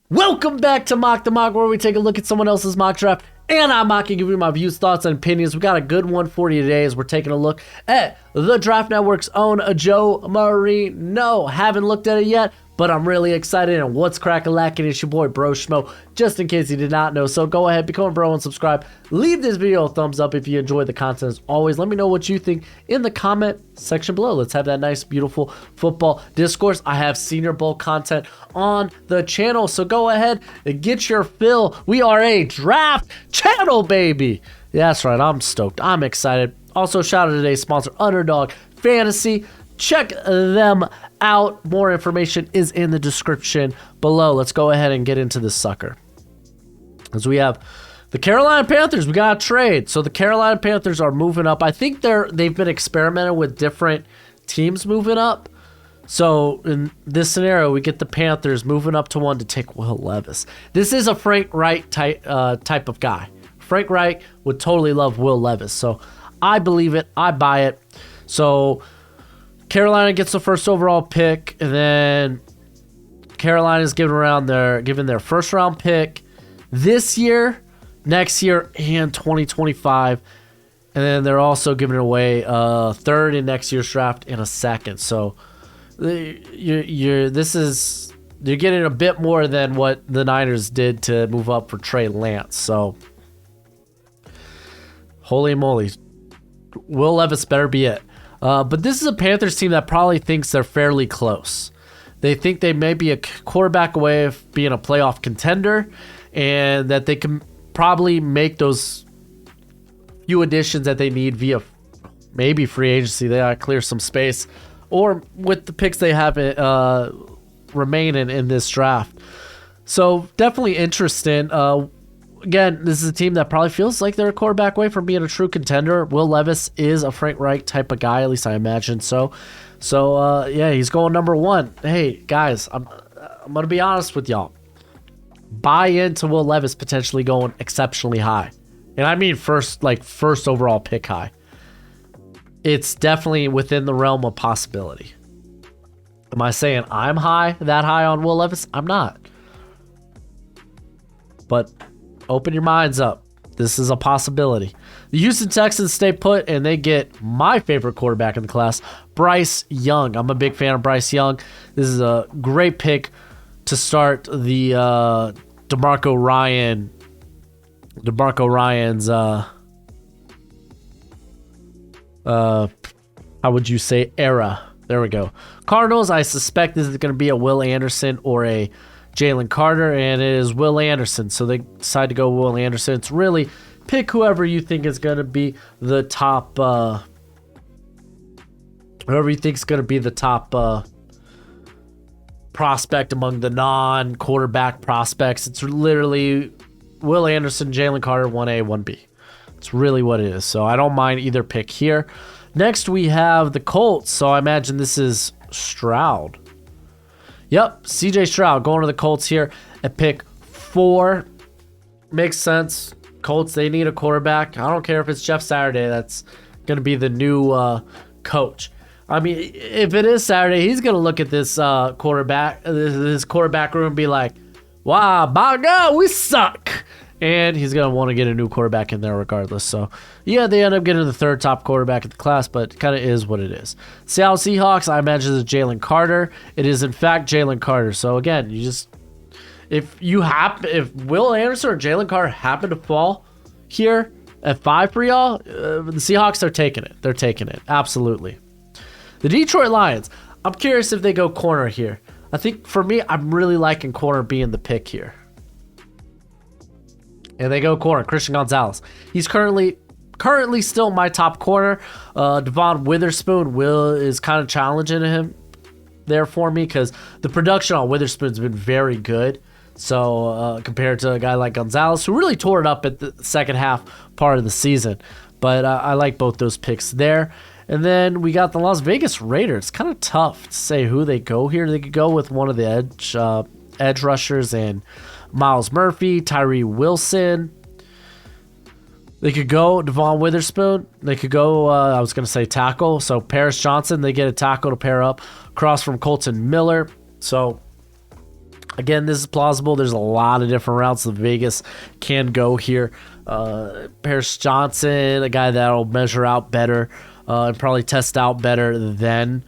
Welcome back to Mock the Mock, where we take a look at someone else's mock draft, and I'm mocking, giving you my views, thoughts, and opinions. We got a good one for you today as we're taking a look at the Draft Network's own Joe Marino. Haven't looked at it yet, but I'm really excited. And what's crack-a-lackin'? It's your boy Broshmo, just in case you did not know. So go ahead, become a bro and subscribe. Leave this video a thumbs up if you enjoy the content. As always, let me know what you think in the comment section below. Let's have that nice, beautiful football discourse. I have Senior Bowl content on the channel, so go ahead and get your fill. We are a draft channel, baby. Yeah, that's right. I'm stoked. I'm excited. Also, shout out to today's sponsor, Underdog Fantasy. Check them out. More information is in the description below. Let's go ahead and get into this sucker. As we have the Carolina Panthers, we got a trade. So the Carolina Panthers are moving up. I think they've been experimenting with different teams moving up. So in this scenario, we get the Panthers moving up to one to take Will Levis. This is a Frank Reich type of guy. Frank Reich would totally love Will Levis. So I believe it. I buy it. So Carolina gets the first overall pick, and then Carolina's giving their first round pick this year, next year, and 2025. And then they're also giving away a third in next year's draft and a second. So you're getting a bit more than what the Niners did to move up for Trey Lance. So holy moly, Will Levis better be it. But this is a Panthers team that probably thinks they're fairly close. They think they may be a quarterback away of being a playoff contender, and that they can probably make those few additions that they need via maybe free agency. They gotta clear some space, or with the picks they have remaining in this draft. So definitely interesting. Again, this is a team that probably feels like they're a quarterback away from being a true contender. Will Levis is a Frank Reich type of guy, at least I imagine so. So, yeah, he's going number one. Hey, guys, I'm going to be honest with y'all. Buy into Will Levis potentially going exceptionally high. And I mean first overall pick high. It's definitely within the realm of possibility. Am I saying I'm that high on Will Levis? I'm not. But open your minds up. This is a possibility. The Houston Texans stay put, and they get my favorite quarterback in the class, Bryce Young. I'm a big fan of Bryce Young. This is a great pick to start the DeMarco Ryan's how would you say, era. There we go. Cardinals, I suspect this is going to be a Will Anderson or a Jalen Carter, and it is Will Anderson. So they decide to go Will Anderson. It's really pick whoever you think is going to be the top, whoever you think is going to be the top prospect among the non-quarterback prospects. It's literally Will Anderson, Jalen Carter, 1A, 1B. It's really what it is. So I don't mind either pick here. Next, we have the Colts. So I imagine this is Stroud. Yep, CJ Stroud going to the Colts here at pick 4. Makes sense. Colts, they need a quarterback. I don't care if it's Jeff Saturday. That's going to be the new coach. I mean, if it is Saturday, he's going to look at this quarterback room and be like, wow, by God, we suck. And he's going to want to get a new quarterback in there regardless. So, yeah, they end up getting the third top quarterback in the class, but it kind of is what it is. Seattle Seahawks, I imagine it's Jalen Carter. It is, in fact, Jalen Carter. So, again, if Will Anderson or Jalen Carter happen to fall here at 5 for y'all, the Seahawks are taking it. They're taking it. Absolutely. The Detroit Lions, I'm curious if they go corner here. I think, for me, I'm really liking corner being the pick here. And they go corner, Christian Gonzalez. He's currently still my top corner. Devon Witherspoon is kind of challenging him there for me because the production on Witherspoon's been very good. So compared to a guy like Gonzalez, who really tore it up at the second half part of the season. But I like both those picks there. And then we got the Las Vegas Raiders. Kind of tough to say who they go here. They could go with one of the edge rushers and Miles Murphy, Tyree Wilson. They could go Devon Witherspoon. They could go, I was going to say tackle. So Paris Johnson, they get a tackle to pair up across from Colton Miller. So Again, this is plausible. There's a lot of different routes that Vegas can go here. Paris Johnson, a guy that'll measure out better and probably test out better than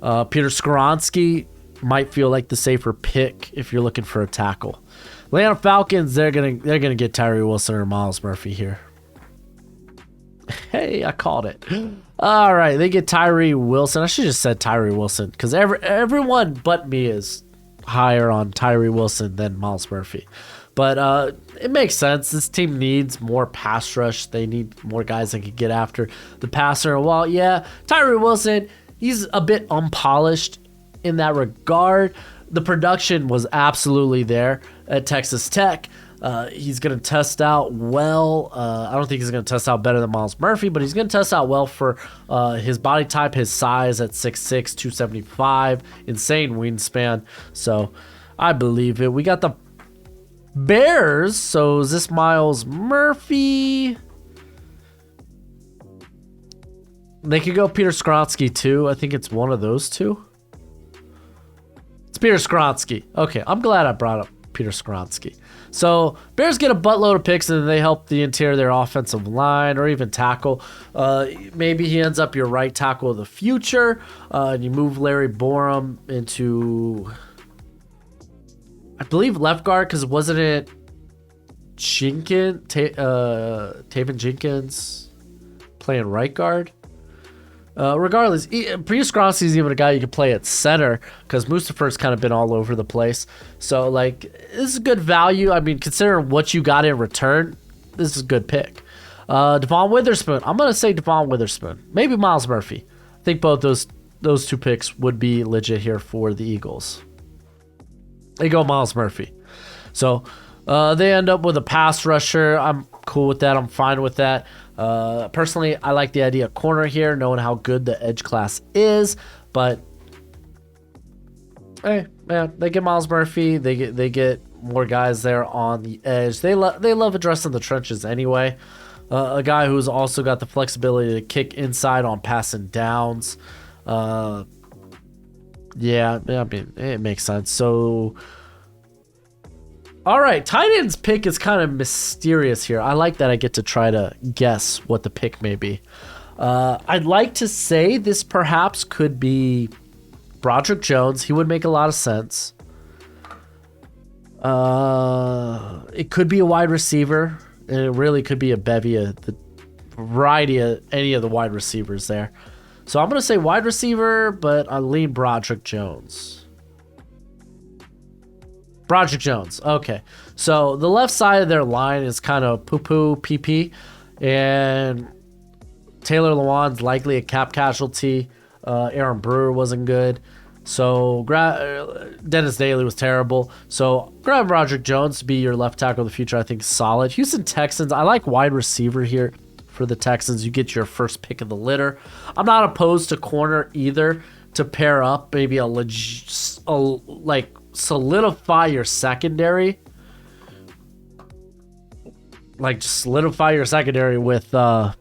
Peter Skoronski. Might feel like the safer pick if you're looking for a tackle. Atlanta Falcons, they're gonna get Tyree Wilson or Miles Murphy here. Hey, I called it. All right, they get Tyree Wilson. I should have just said Tyree Wilson because everyone but me is higher on Tyree Wilson than Miles Murphy. But it makes sense. This team needs more pass rush. They need more guys that can get after the passer. Well, yeah, Tyree Wilson, he's a bit unpolished in that regard. The production was absolutely there at Texas Tech. He's going to test out well. I don't think he's going to test out better than Miles Murphy, but he's going to test out well for his body type, his size at 6'6", 275, insane wingspan. So I believe it. We got the Bears. So is this Miles Murphy? They could go Peter Skoronski too. I think it's one of those two. It's Peter Skoronski. Okay, I'm glad I brought up Peter Skoronski. So Bears get a buttload of picks and they help the interior of their offensive line or even tackle. Maybe he ends up your right tackle of the future. And you move Larry Borum into, I believe, left guard because wasn't it Taven Jenkins playing right guard? Regardless, Peter Skoronski is even a guy you can play at center because Mustafer's kind of been all over the place. So, like, this is a good value. I mean, considering what you got in return, this is a good pick. Devon Witherspoon. I'm going to say Devon Witherspoon. Maybe Miles Murphy. I think both those two picks would be legit here for the Eagles. They go Miles Murphy. So, they end up with a pass rusher. I'm cool with that. I'm fine with that. Personally, I like the idea of corner here, knowing how good the edge class is. But hey, man, they get Miles Murphy. They get more guys there on the edge. They love addressing the trenches anyway. A guy who's also got the flexibility to kick inside on passing downs. Yeah, I mean, it makes sense. So, all right, tight end's pick is kind of mysterious here. I like that I get to try to guess what the pick may be. I'd like to say this perhaps could be Broderick Jones. He would make a lot of sense. It could be a wide receiver. And it really could be a bevy of the variety of any of the wide receivers there. So I'm going to say wide receiver, but I lean Broderick Jones. Broderick Jones. Okay. So the left side of their line is kind of poo-poo, PP. And Taylor Lewan's likely a cap casualty. Aaron Brewer wasn't good. So Dennis Daly was terrible. So grab Broderick Jones to be your left tackle of the future. I think is solid. Houston Texans. I like wide receiver here for the Texans. You get your first pick of the litter. I'm not opposed to corner either to pair up. Maybe solidify your secondary. Like just solidify your secondary with a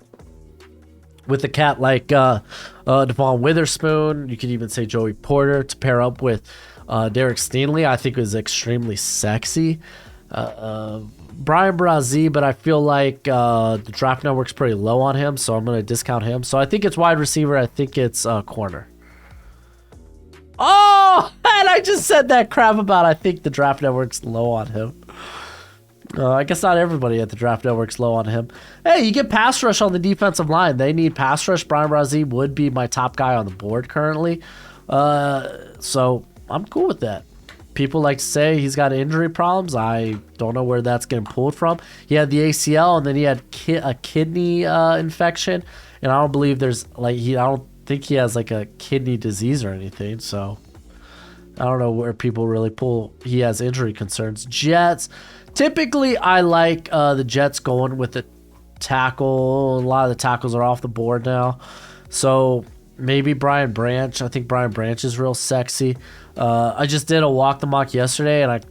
cat like Devon Witherspoon. You could even say Joey Porter to pair up with Derek Stingley. I think is extremely sexy. Brian Brazee, but I feel like the draft network's pretty low on him, so I'm going to discount him. So I think it's wide receiver. I think it's corner. Oh, and I just said that crap about I think the draft network's low on him. I guess not everybody at the draft network's low on him. Hey, you get pass rush on the defensive line. They need pass rush. Brian Brazee would be my top guy on the board currently. So I'm cool with that. People like to say he's got injury problems. I don't know where that's getting pulled from. He had the ACL and then he had a kidney infection. And I don't believe there's I don't think he has like a kidney disease or anything. So I don't know where people really pull. He has injury concerns. Jets. Typically, I like the Jets going with the tackle. A lot of the tackles are off the board now. So maybe Brian Branch. I think Brian Branch is real sexy. I just did a walk the mock yesterday, and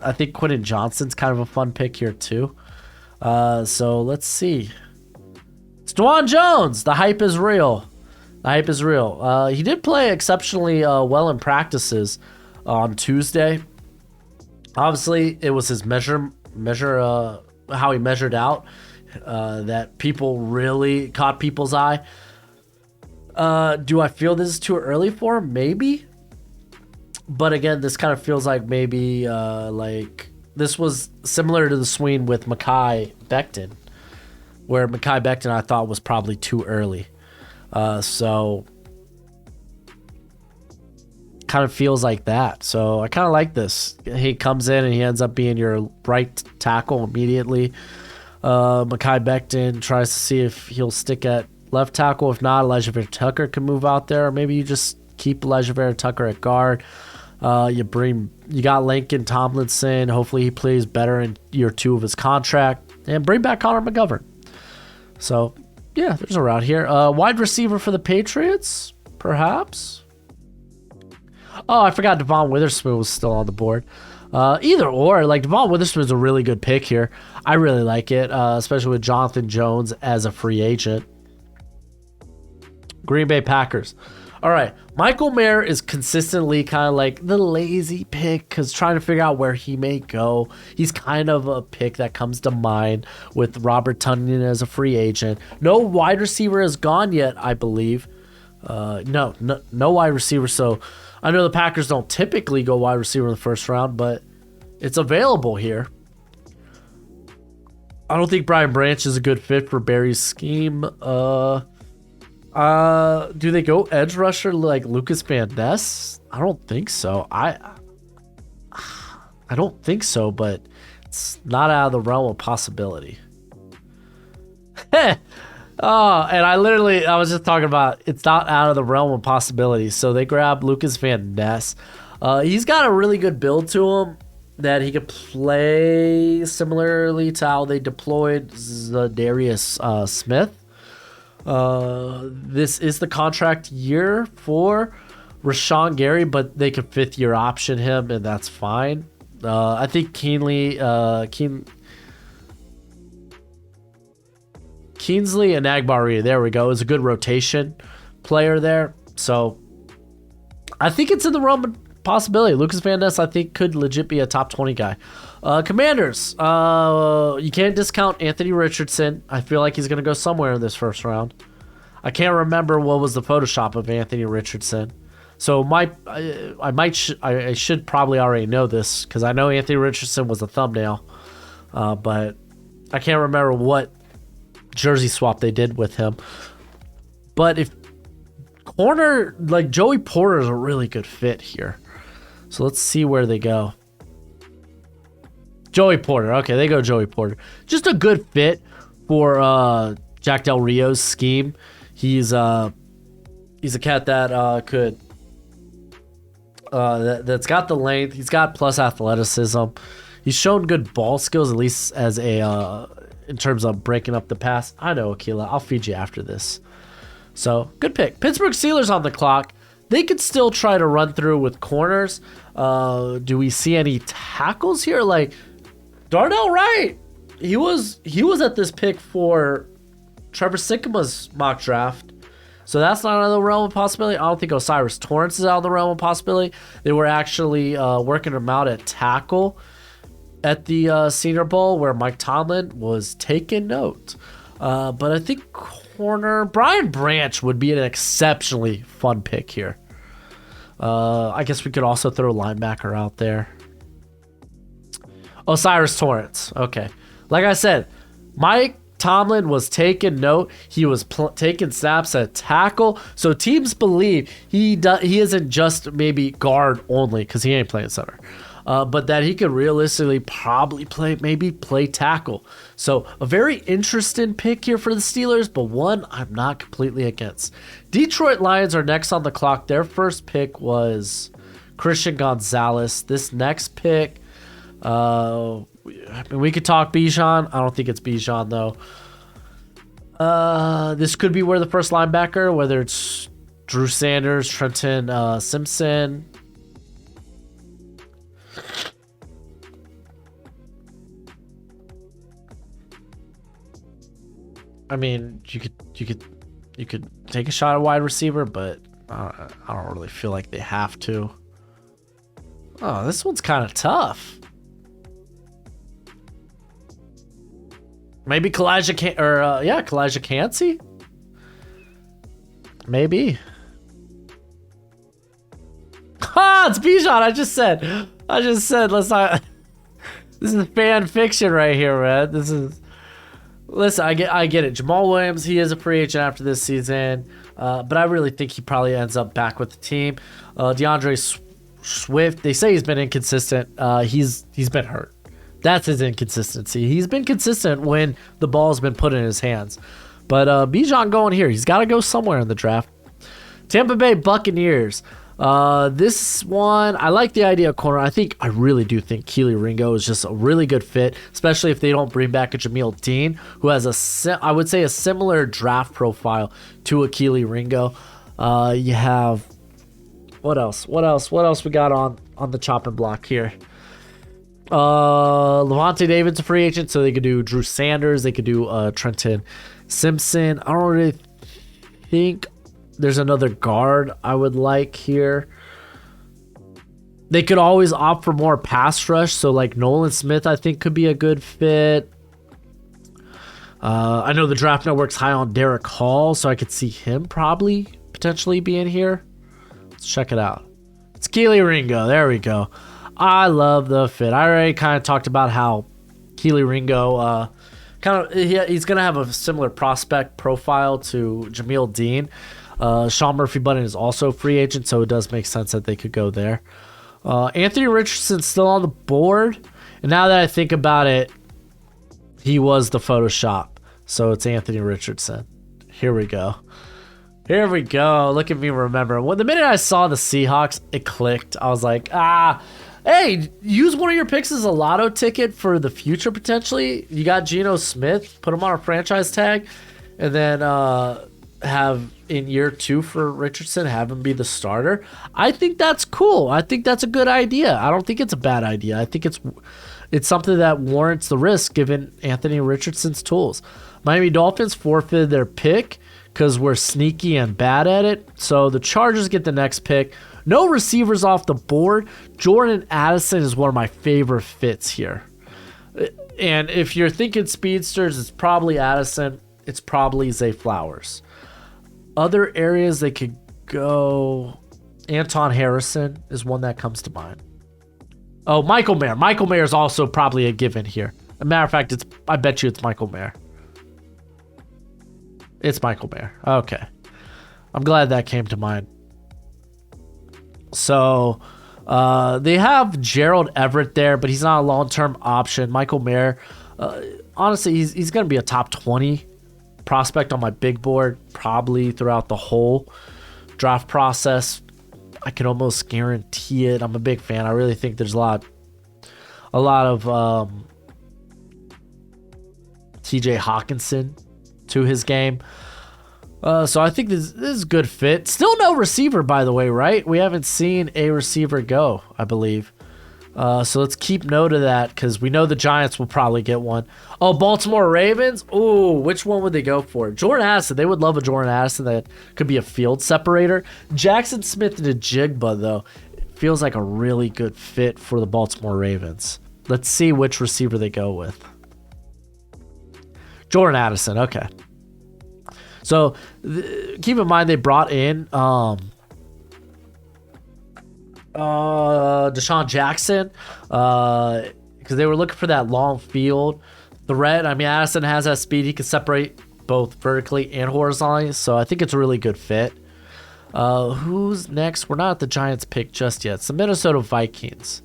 I think Quentin Johnston's kind of a fun pick here too. So let's see. It's Dwan Jones. The hype is real. He did play exceptionally well in practices on Tuesday. Obviously, it was his how he measured out that people really caught people's eye. Do I feel this is too early for him? Maybe. But again, this kind of feels like maybe like this was similar to the swing with Mekhi Becton, where Mekhi Becton I thought was probably too early. So kind of feels like that. So I kind of like this. He comes in and he ends up being your right tackle immediately. Mekhi Becton tries to see if he'll stick at left tackle. If not, Elijah Vera Tucker can move out there. Or maybe you just keep Elijah Vera Tucker at guard. You got Lincoln Tomlinson. Hopefully he plays better in year 2 of his contract. And bring back Connor McGovern. So, yeah, there's a route here. Wide receiver for the Patriots, perhaps. Oh, I forgot Devon Witherspoon was still on the board. Either or, like Devon Witherspoon's a really good pick here. I really like it, especially with Jonathan Jones as a free agent. Green Bay Packers. All right, Michael Mayer is consistently kind of like the lazy pick because trying to figure out where he may go. He's kind of a pick that comes to mind with Robert Tonyan as a free agent. No wide receiver has gone yet, I believe. No wide receiver. So I know the Packers don't typically go wide receiver in the first round, but it's available here. I don't think Brian Branch is a good fit for Barry's scheme. Do they go edge rusher like Lucas Van Ness? I don't think so. I don't think so, but it's not out of the realm of possibility. Oh, and I was just talking about it's not out of the realm of possibility. So they grabbed Lucas Van Ness. He's got a really good build to him that he could play similarly to how they deployed Zadarius Smith. This is the contract year for Rashawn Gary, but they could 5th-year option him, and that's fine. I think Keensley and Agbari, there we go, is a good rotation player there. So I think it's in the realm of possibility. Lucas Van Ness, I think, could legit be a top 20 guy. Commanders, you can't discount Anthony Richardson. I feel like he's going to go somewhere in this first round. I can't remember what was the Photoshop of Anthony Richardson. So I should probably already know this because I know Anthony Richardson was a thumbnail, but I can't remember what jersey swap they did with him. But if corner, like Joey Porter is a really good fit here. So let's see where they go. Joey Porter. Okay, they go Joey Porter. Just a good fit for Jack Del Rio's scheme. He's a cat that could that's got the length. He's got plus athleticism. He's shown good ball skills, at least as a in terms of breaking up the pass. I know, Akila. I'll feed you after this. So good pick. Pittsburgh Steelers on the clock. They could still try to run through with corners. Do we see any tackles here? Like Darnell Wright. He was at this pick for Trevor Sikkema's mock draft. So that's not out of the realm of possibility. I don't think Osiris Torrance is out of the realm of possibility. They were actually working him out at tackle at the Senior Bowl where Mike Tomlin was taking note. But I think corner Brian Branch would be an exceptionally fun pick here. I guess we could also throw a linebacker out there. Osiris Torrance. Okay. Like I said, Mike Tomlin was taking note. He was taking snaps at tackle. So teams believe he isn't just maybe guard only because he ain't playing center. But that he could realistically probably play tackle. So a very interesting pick here for the Steelers, but one I'm not completely against. Detroit Lions are next on the clock. Their first pick was Christian Gonzalez. This next pick, we could talk Bijan. I don't think it's Bijan though. This could be where the first linebacker, whether it's Drew Sanders, Trenton Simpson. I mean, you could take a shot at wide receiver, but I don't really feel like they have to. Oh, this one's kind of tough. Maybe Kalijah Cansey? Maybe. Ah, it's Bijan. I just said, let's not. This is fan fiction right here, man. This is. Listen, I get it. Jamal Williams, he is a free agent after this season, but I really think he probably ends up back with the team. DeAndre Swift, they say he's been inconsistent. He's been hurt. That's his inconsistency. He's been consistent when the ball's been put in his hands. But Bijan going here. He's got to go somewhere in the draft. Tampa Bay Buccaneers. This one, I like the idea of corner. I really do think Keely Ringo is just a really good fit, especially if they don't bring back a Jameel Dean, who has I would say a similar draft profile to a Keely Ringo. You have, what else we got on the chopping block here? Levante David's a free agent, so they could do Drew Sanders, they could do Trenton Simpson. I don't really think there's another guard I would like here. They could always opt for more pass rush, so like Nolan Smith I think could be a good fit. I know the Draft Network's high on Derek Hall, so I could see him probably potentially being here. Let's check it out. It's Keely Ringo. There we go. I love the fit. I already kind of talked about how Keely Ringo he's going to have a similar prospect profile to Jameel Dean. Sean Murphy-Bunting is also a free agent, so it does make sense that they could go there. Anthony Richardson's still on the board, and now that I think about it, he was the Photoshop, so it's Anthony Richardson. Here we go. Look at me remember. When the minute I saw the Seahawks, it clicked. I was like, hey, use one of your picks as a lotto ticket for the future potentially. You got Geno Smith, put him on a franchise tag, and then have in year 2 for Richardson, have him be the starter. I think that's cool. I think that's a good idea. I don't think it's a bad idea. I think it's something that warrants the risk given Anthony Richardson's tools. Miami Dolphins forfeited their pick because we're sneaky and bad at it. So the Chargers get the next pick. No receivers off the board. Jordan Addison is one of my favorite fits here. And if you're thinking speedsters, it's probably Addison. It's probably Zay Flowers. Other areas they could go, Anton Harrison is one that comes to mind. Oh, Michael Mayer. Michael Mayer is also probably a given here. As a matter of fact, I bet you it's Michael Mayer. It's Michael Mayer. Okay. I'm glad that came to mind. So, they have Gerald Everett there, but he's not a long-term option. Michael Mayer, honestly, he's going to be a top 20 prospect on my big board probably throughout the whole draft process. I can almost guarantee it. I'm a big fan. I really think there's a lot of TJ Hawkinson to his game. So I think this is a good fit. Still no receiver, by the way, right? We haven't seen a receiver go, I believe. So let's keep note of that because we know the Giants will probably get one. Oh, Baltimore Ravens? Ooh, which one would they go for? Jordan Addison. They would love a Jordan Addison that could be a field separator. Jackson Smith and Jigba, though, feels like a really good fit for the Baltimore Ravens. Let's see which receiver they go with. Jordan Addison, okay. So keep in mind they brought in Deshaun Jackson because they were looking for that long field threat. I mean, Addison has that speed. He can separate both vertically and horizontally, so I think it's a really good fit. Who's next? We're not at the Giants pick just yet. It's the Minnesota Vikings.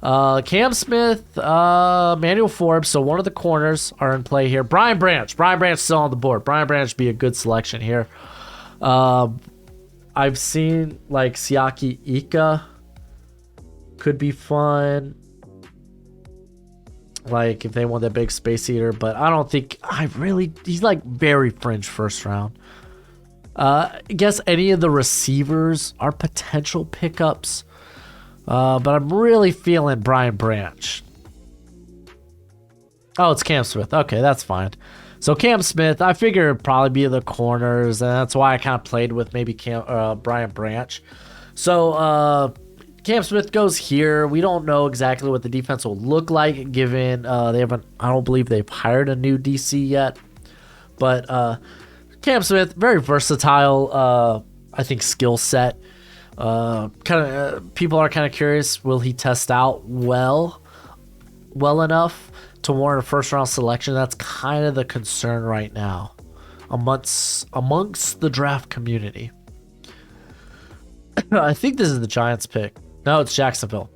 Cam Smith, Manuel Forbes, so one of the corners are in play here. Brian Branch still on the board. Brian Branch would be a good selection here. I've seen like Siaki Ika could be fun. Like if they want that big space eater, but I don't think he's like very fringe first round. I guess any of the receivers are potential pickups. But I'm really feeling Brian Branch. Oh, it's Cam Smith. Okay, that's fine. So Cam Smith, I figure it'd probably be the corners, and that's why I kind of played with maybe Brian Branch. So Cam Smith goes here. We don't know exactly what the defense will look like, given they haven't. I don't believe they've hired a new DC yet. But Cam Smith, very versatile. I think skill set. People are kind of curious. Will he test out well enough to warrant a first round selection? That's kind of the concern right now amongst the draft community. I think this is the Giants pick. No, it's Jacksonville.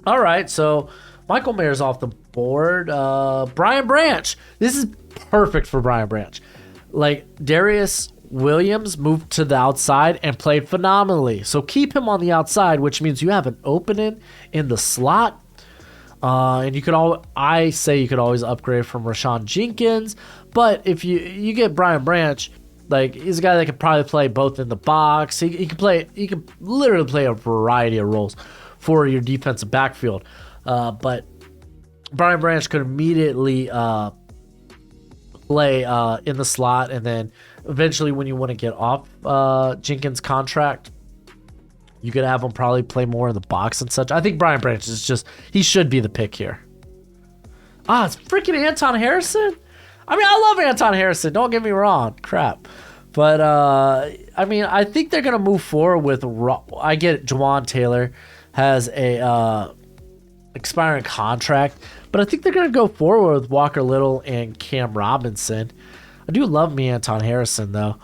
All right, so Michael Mayer's off the board. Brian Branch. This is perfect for Brian Branch. Like, Darius Williams moved to the outside and played phenomenally. So keep him on the outside, which means you have an opening in the slot. And you could always upgrade from Rashawn Jenkins. But if you get Brian Branch, like, he's a guy that could probably play both in the box. He can literally play a variety of roles for your defensive backfield. But Brian Branch could immediately play in the slot, and then eventually when you want to get off Jenkins' contract, you could have him probably play more in the box and such. I think Brian Branch he should be the pick here. It's freaking Anton Harrison. I mean, I love Anton Harrison. Don't get me wrong. Crap. But, I mean, I think they're going to move forward with... I get it, Juwan Taylor has a expiring contract. But I think they're going to go forward with Walker Little and Cam Robinson. I do love me Anton Harrison, though.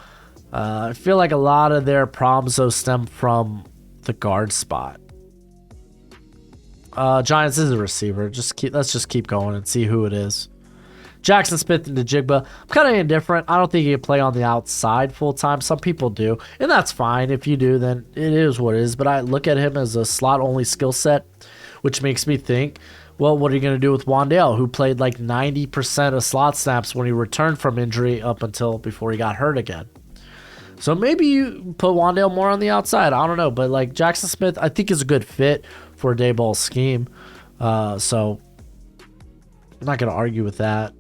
I feel like a lot of their problems, though, stem from the guard spot. Giants is a receiver. Let's just keep going and see who it is. Jackson Smith and Njigba. I'm kind of indifferent. I don't think he can play on the outside full time. Some people do, and that's fine. If you do, then it is what it is. But I look at him as a slot-only skill set, which makes me think, well, what are you going to do with Wan'Dale, who played like 90% of slot snaps when he returned from injury up until before he got hurt again? So maybe you put Wan'Dale more on the outside. I don't know. But like Jackson Smith, I think is a good fit for a Daboll scheme. So I'm not going to argue with that.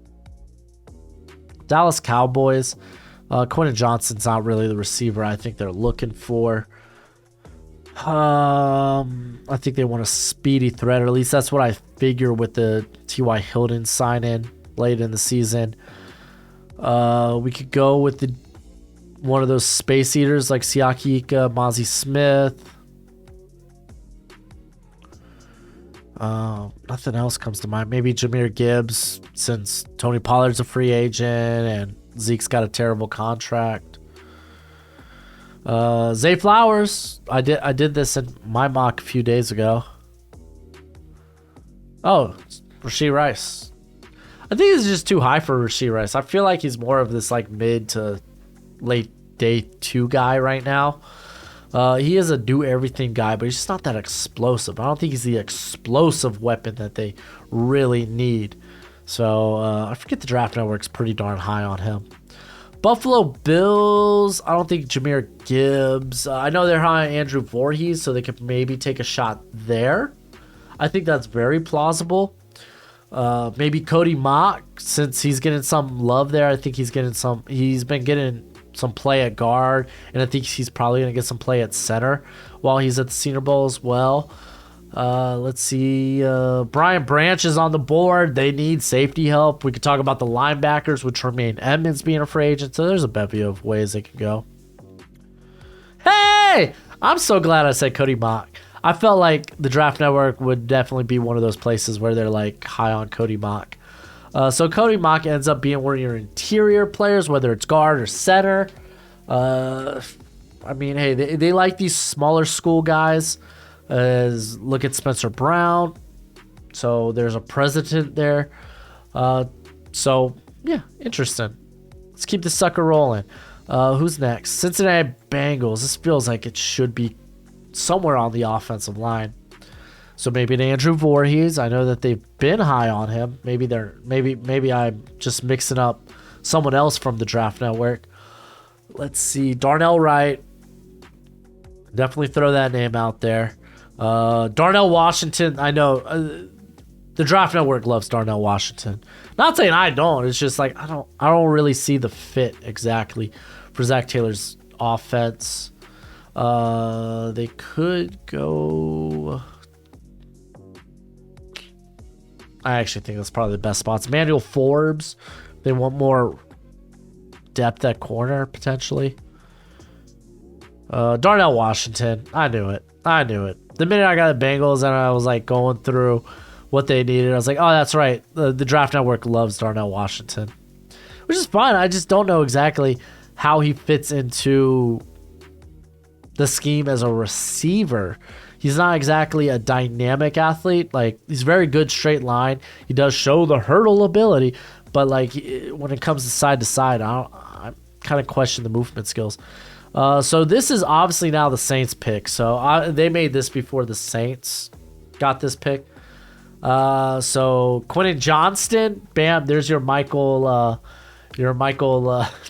Dallas Cowboys. Quentin Johnson's not really the receiver I think they're looking for. I think they want a speedy threat, or at least that's what I figure with the T.Y. Hilton sign-in late in the season. We could go with one of those space eaters like Siaki Ika, Mozzie Smith. Nothing else comes to mind. Maybe Jahmyr Gibbs, since Tony Pollard's a free agent and Zeke's got a terrible contract. Zay Flowers. I did this in my mock a few days ago. Oh, Rashee Rice. I think this is just too high for Rashee Rice. I feel like he's more of this like mid to late day 2 guy right now. He is a do-everything guy, but he's just not that explosive. I don't think he's the explosive weapon that they really need. So, I forget the Draft Network's pretty darn high on him. Buffalo Bills, I don't think Jahmyr Gibbs. I know they're high on Andrew Voorhees, so they could maybe take a shot there. I think that's very plausible. Maybe Cody Mock, since he's getting some love there. I think he's been getting some play at guard, and I think he's probably going to get some play at center while he's at the Senior Bowl as well. Let's see. Brian Branch is on the board. They need safety help. We could talk about the linebackers with Tremaine Edmonds being a free agent, so there's a bevy of ways they could go. Hey! I'm so glad I said Cody Mock. I felt like the Draft Network would definitely be one of those places where they're like high on Cody Mock. So Cody Mock ends up being one of your interior players, whether it's guard or center. I mean, hey, they like these smaller school guys. Look at Spencer Brown. So there's a precedent there. So, yeah, interesting. Let's keep the sucker rolling. Who's next? Cincinnati Bengals. This feels like it should be somewhere on the offensive line. So maybe an Andrew Voorhees. I know that they've been high on him. Maybe I'm just mixing up someone else from the Draft Network. Let's see. Darnell Wright. Definitely throw that name out there. Darnell Washington. I know the Draft Network loves Darnell Washington. Not saying I don't. It's just like I don't really see the fit exactly for Zach Taylor's offense. They could go. I actually think that's probably the best spots. Manuel Forbes. They want more depth at corner potentially. Darnell Washington. I knew it. The minute I got the Bengals and I was like going through what they needed, I was like, oh, that's right. The Draft Network loves Darnell Washington, which is fine. I just don't know exactly how he fits into the scheme as a receiver. He's not exactly a dynamic athlete. Like, he's very good straight line. He does show the hurdle ability, but like when it comes to side, I kind of question the movement skills. So this is obviously now the Saints pick. So they made this before the Saints got this pick. So Quentin Johnston, bam, there's your Michael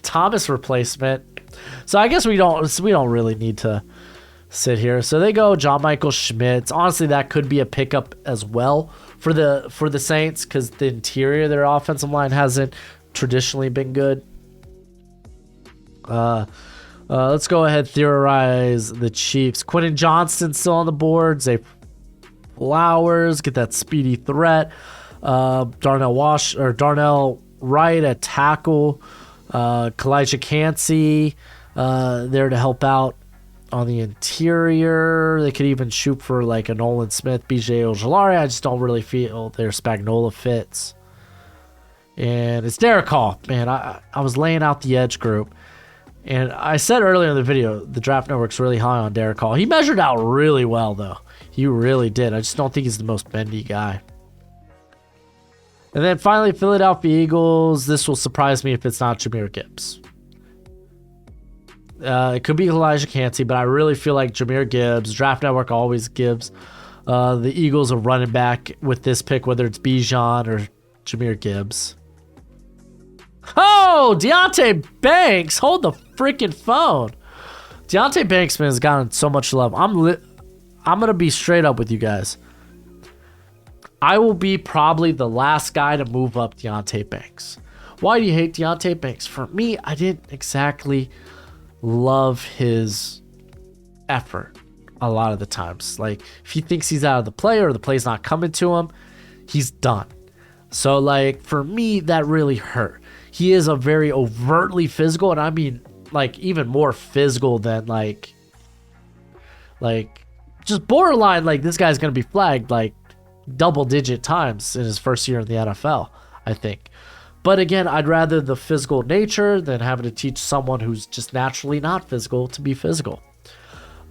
Thomas replacement. So I guess we don't really need to sit here. So they go John Michael Schmitz. Honestly, that could be a pickup as well for the Saints, because the interior of their offensive line hasn't traditionally been good. Let's go ahead, theorize the Chiefs. Quentin Johnston still on the board. Zay Flowers, get that speedy threat. Darnell Wright at tackle. Kalijah Cansey there to help out on the interior. They could even shoot for like a Nolan Smith, BJ Ojolari. I just don't really feel their Spagnuolo fits. And it's Derek Hall. Man, I was laying out the edge group. And I said earlier in the video, the Draft Network's really high on Derek Hall. He measured out really well, though. He really did. I just don't think he's the most bendy guy. And then finally, Philadelphia Eagles. This will surprise me if it's not Jahmyr Gibbs. It could be Kalijah Cansey, but I really feel like Jahmyr Gibbs. Draft Network always gives the Eagles a running back with this pick, whether it's Bijan or Jahmyr Gibbs. Oh, Deonte Banks. Hold the freaking phone. Deonte Banks, man, has gotten so much love. I'm going to be straight up with you guys. I will be probably the last guy to move up Deonte Banks. Why do you hate Deonte Banks? For me, I didn't exactly love his effort a lot of the times. Like, if he thinks he's out of the play or the play's not coming to him, he's done. So, like, for me, that really hurt. He is a very overtly physical, and I mean, like, even more physical than, like, just borderline, like, this guy's going to be flagged, like, double-digit times in his first year in the NFL, I think. But again, I'd rather the physical nature than having to teach someone who's just naturally not physical to be physical.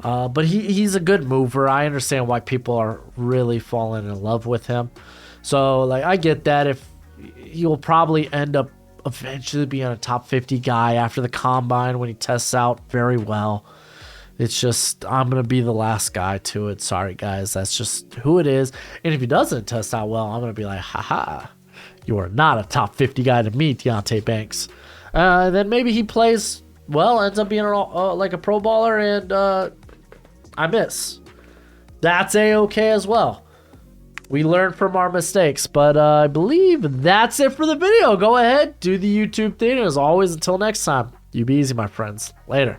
But he's a good mover. I understand why people are really falling in love with him. So, like, I get that. If he'll probably end up eventually being a top 50 guy after the combine when he tests out very well. It's just, I'm going to be the last guy to it. Sorry, guys. That's just who it is. And if he doesn't test out well, I'm going to be like, haha, you are not a top 50 guy to me, Deonte Banks. Then maybe he plays well, ends up being like a pro baller, and I miss. That's A-okay as well. We learn from our mistakes, but I believe that's it for the video. Go ahead, do the YouTube thing. As always, until next time, you be easy, my friends. Later.